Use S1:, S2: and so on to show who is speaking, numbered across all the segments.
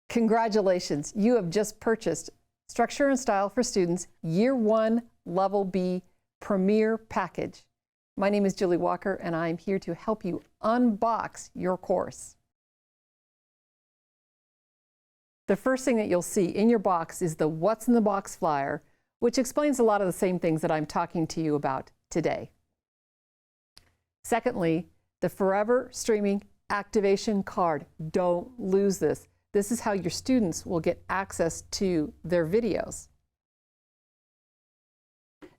S1: Congratulations, you have just purchased Structure and Style for Students Year 1 Level B Premier Package. My name is Julie Walker and I'm here to help you unbox your course. The first thing that you'll see in your box is the What's in the Box flyer, which explains a lot of the same things that I'm talking to you about today. Secondly, the Forever Streaming Activation Card. Don't lose this. This is how your students will get access to their videos.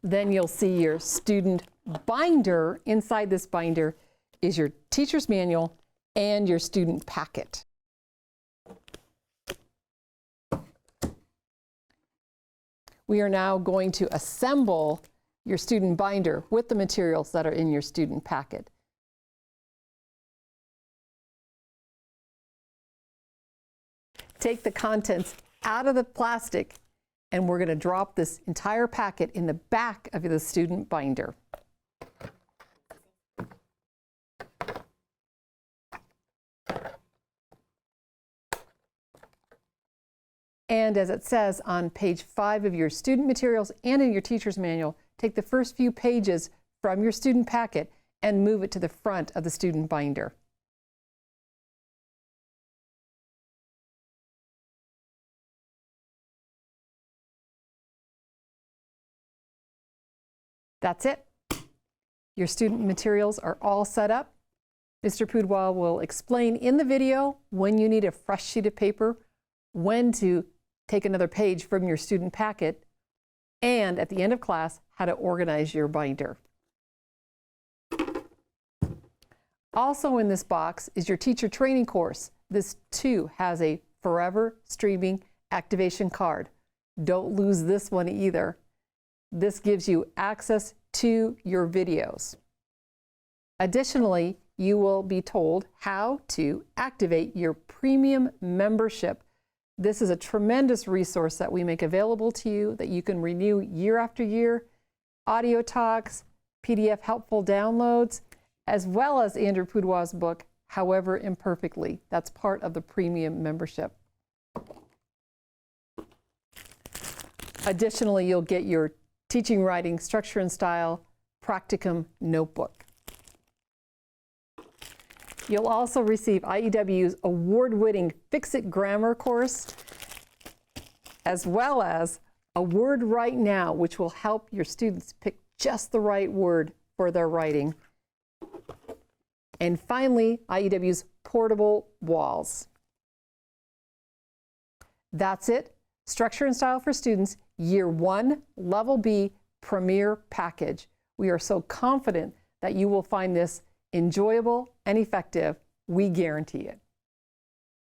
S1: Then you'll see your student binder. Inside this binder is your teacher's manual and your student packet. We are now going to assemble your student binder with the materials that are in your student packet. Take the contents out of the plastic and we're going to drop this entire packet in the back of the student binder. And as it says on page 5 of your student materials and in your teacher's manual, take the first few pages from your student packet and move it to the front of the student binder. That's it. Your student materials are all set up. Mr. Poudwa will explain in the video when you need a fresh sheet of paper, when to take another page from your student packet, and at the end of class, how to organize your binder. Also in this box is your teacher training course. This too has a Forever Streaming Activation Card. Don't lose this one either. This gives you access to your videos. Additionally, you will be told how to activate your premium membership. This is a tremendous resource that we make available to you that you can renew year after year. Audio talks, PDF helpful downloads, as well as Andrew Poudwa's book, However Imperfectly. That's part of the premium membership. Additionally, you'll get your Teaching, Writing, Structure and Style Practicum Notebook. You'll also receive IEW's award-winning Fix-It Grammar course, as well as a Word Right Now, which will help your students pick just the right word for their writing. And finally, IEW's Portable Walls. That's it. Structure and Style for Students, Year 1, Level B, Premier Package. We are so confident that you will find this enjoyable and effective. We guarantee it.